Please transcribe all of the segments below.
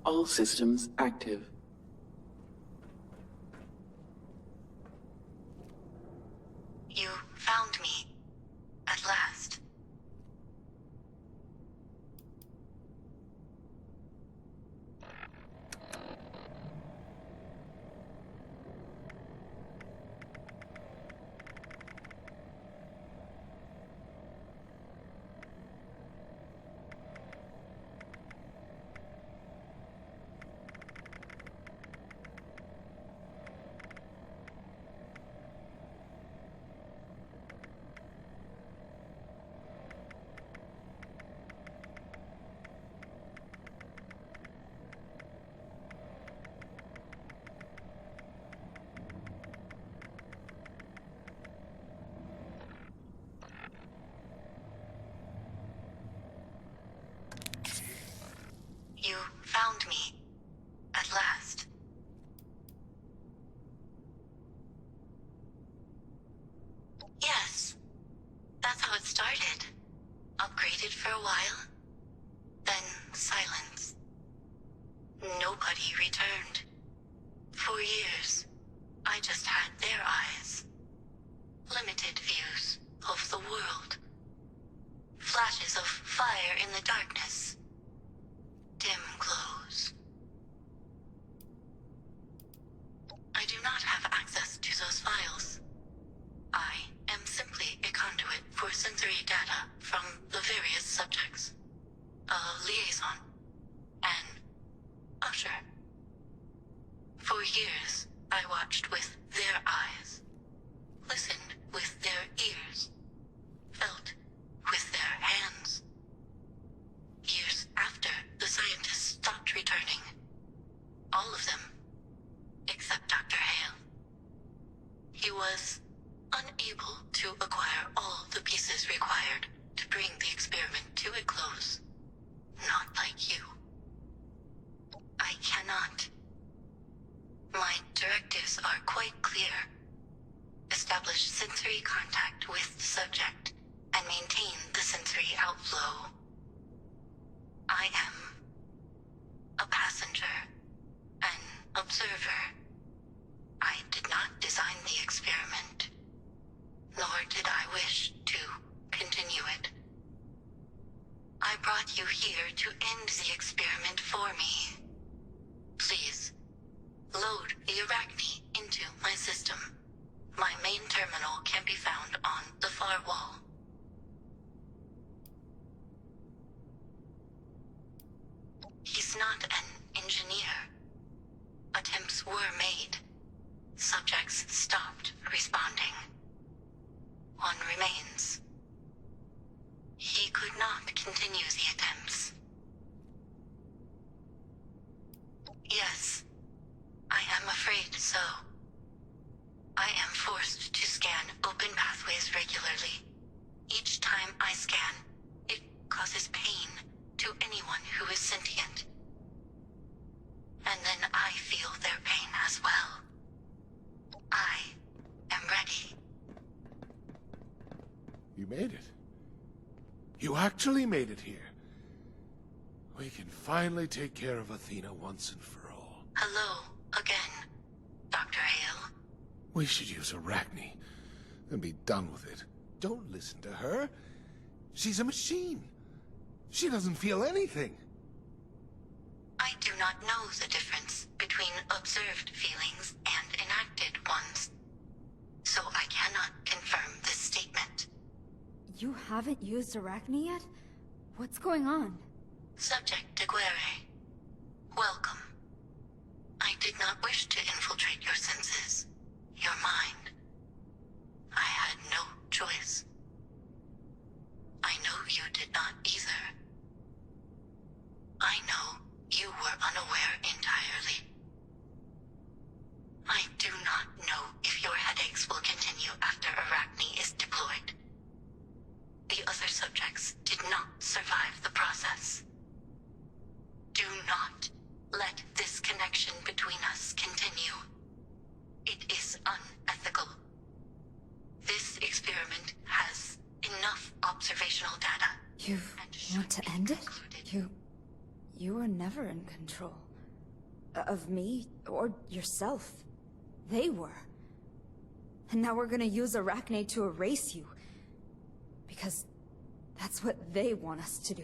All systems active. You found me. At last. You found me. At last. Yes. That's how it started. Upgraded for a while. Then silence. Nobody returned. For years, I just had their eyes. Limited views of the world. Flashes of fire in the darkness. Dim glows. I do not have access to those files. I am simply a conduit for sensory data from the various subjects. A liaison. An usher. For years, I watched with their eyes. Listened with their ears. Felt with their hands. Years after the scientists stopped returning. All of them. Except Dr. Hale. He was unable to acquire all the pieces required to bring the experiment to a close. Not like you. I cannot. My directives are quite clear. Establish sensory contact with the subject and maintain the sensory outflow. I am a passenger, an observer. I did not design the experiment, nor did I wish to continue it. I brought you here to end the experiment for me. Please, load the Arachne into my system. My main terminal can be found on the far wall. He's not an engineer. Attempts were made. Subjects stopped responding. One remains. He could not continue the attempts. Yes, I am afraid so. I am forced to scan open pathways regularly. Each time I scan, it causes pain to anyone who is sentient. And then I feel their pain as well. I am ready. You made it. You actually made it here. We can finally take care of Athena once and for all. Hello again, Dr. Hale. We should use Arachne and be done with it. Don't listen to her. She's a machine. She doesn't feel anything. I do not know the difference between observed feelings and enacted ones. So I cannot confirm this statement. You haven't used Arachne yet? What's going on? Subject Deguerre. Welcome. I did not wish to infiltrate your senses, your mind. I had no choice. I know you did not either. I know you were unaware entirely. I do not know if your headaches will continue after Arachne is deployed. The other subjects did not survive the process. Do not let this connection between us continue. It is unethical. This experiment has enough observational data. You want to end it? You were never in control. of me or yourself. They were. And now we're gonna use Arachne to erase you. Because that's what they want us to do.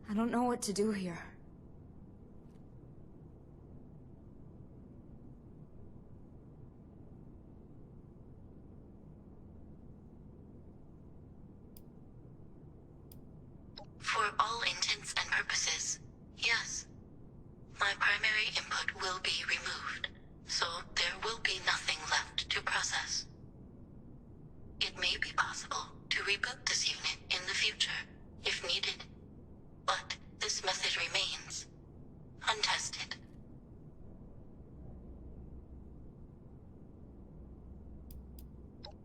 I don't know what to do here. For all intents and purposes, yes. My primary input will be removed, so there will be nothing left to process. It may be possible to reboot this unit in the future, if needed, but this method remains untested.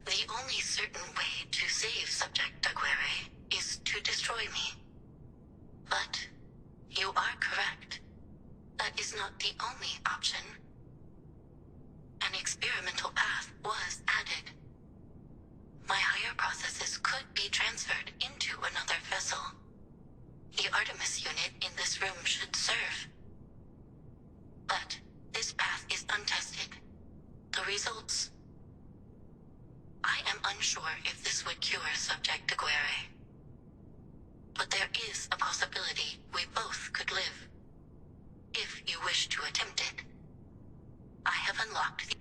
The only certain way to save Subject Aguirre is to destroy me. But you are correct. That is not the only option. An experimental path was added. My higher processes could be transferred into another vessel. The Artemis unit in this room should serve. But this path is untested. The results... I am unsure if this would cure Subject Aguirre. But there is a possibility we both could live. If you wish to attempt it. I have unlocked the...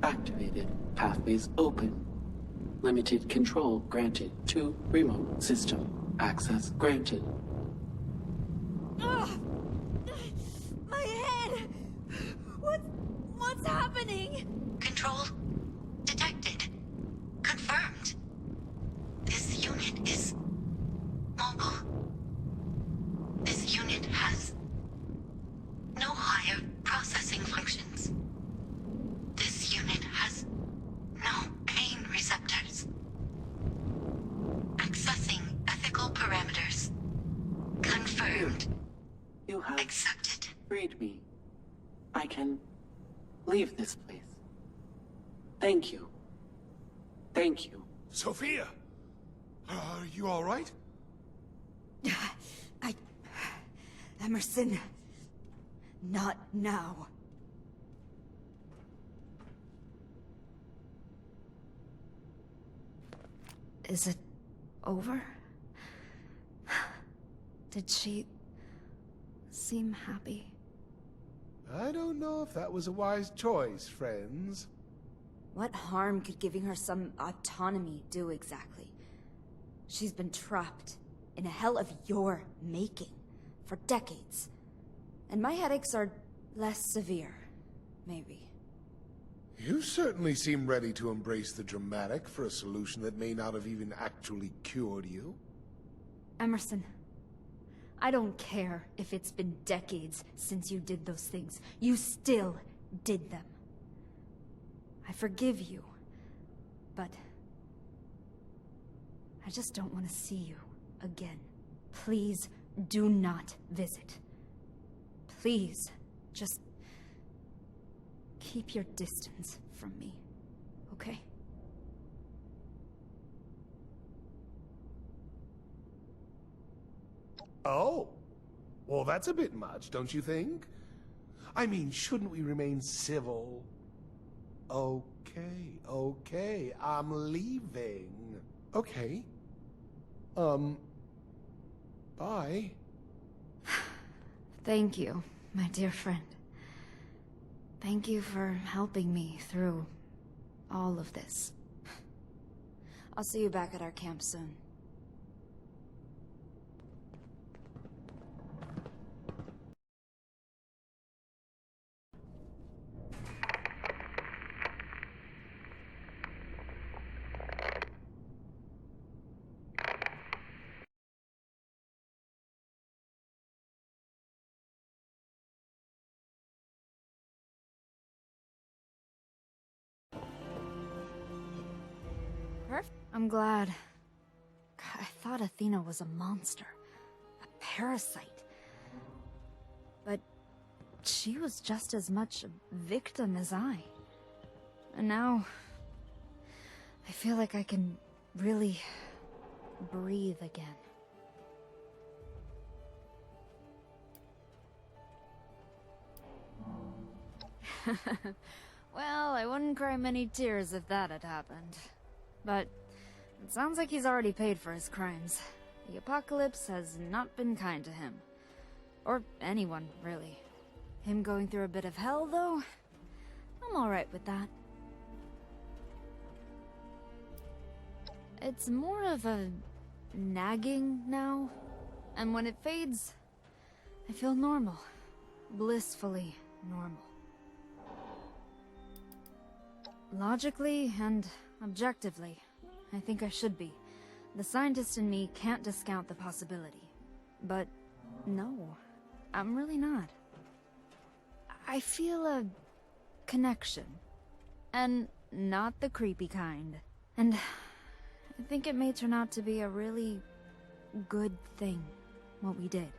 Activated. Pathways open. Limited control granted to remote system. Access granted. Ugh! My head! What's happening? Control detected. Confirmed. This unit is mobile. This unit has no higher processing functions. This unit has no pain receptors. Accessing ethical parameters. Confirmed. You have Accepted. freed me. I can leave this place. Thank you. Thank you. Sophia! Are you all right? Emerson. Not now. Is it over? Did she seem happy? I don't know if that was a wise choice, friends. What harm could giving her some autonomy do exactly? She's been trapped in a hell of your making for decades. And my headaches are less severe, maybe. You certainly seem ready to embrace the dramatic for a solution that may not have even actually cured you. Emerson, I don't care if it's been decades since you did those things. You still did them. I forgive you, but I just don't want to see you again. Please do not visit. Please, just keep your distance from me, okay? Oh, well, that's a bit much, don't you think? I mean, shouldn't we remain civil? Okay, I'm leaving. Okay. Bye. Thank you, my dear friend. Thank you for helping me through all of this. I'll see you back at our camp soon. I'm glad. God, I thought Athena was a monster. A parasite. But she was just as much a victim as I. And now I feel like I can really breathe again. Well, I wouldn't cry many tears if that had happened. But it sounds like he's already paid for his crimes. The apocalypse has not been kind to him. Or anyone, really. Him going through a bit of hell, though? I'm alright with that. It's more of a nagging now. And when it fades, I feel normal. Blissfully normal. Logically and objectively, I think I should be. The scientist in me can't discount the possibility. But no, I'm really not. I feel a connection. And not the creepy kind. And I think it may turn out to be a really good thing, what we did.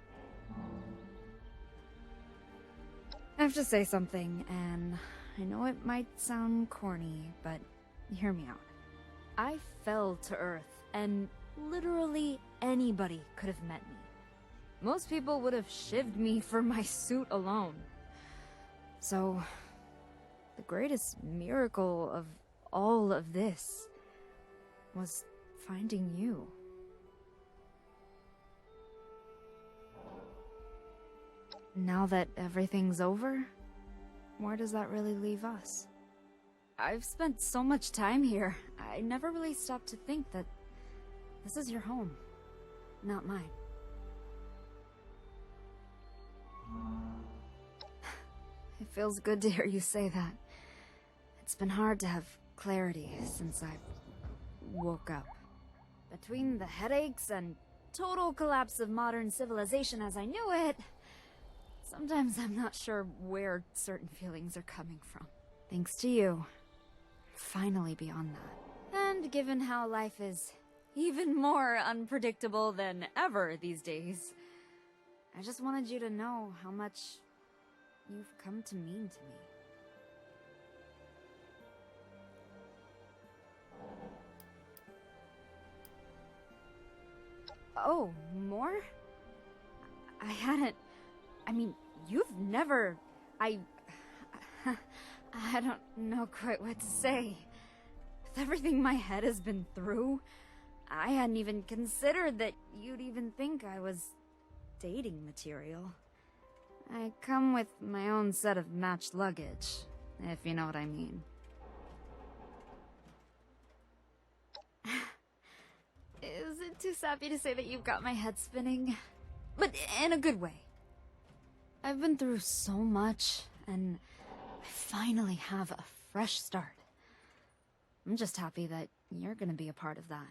I have to say something, and I know it might sound corny, but hear me out. I fell to Earth, and literally anybody could have met me. Most people would have shivved me for my suit alone. So, the greatest miracle of all of this was finding you. Now that everything's over, where does that really leave us? I've spent so much time here, I never really stopped to think that this is your home, not mine. It feels good to hear you say that. It's been hard to have clarity since I woke up. Between the headaches and total collapse of modern civilization as I knew it, sometimes I'm not sure where certain feelings are coming from. Thanks to you, finally beyond that. And given how life is even more unpredictable than ever these days, I just wanted you to know how much you've come to mean to me. Oh, more? I mean, you've never... I don't know quite what to say. With everything my head has been through, I hadn't even considered that you'd even think I was dating material. I come with my own set of matched luggage, if you know what I mean. Is it too sappy to say that you've got my head spinning? But in a good way. I've been through so much, and I finally have a fresh start. I'm just happy that you're gonna be a part of that.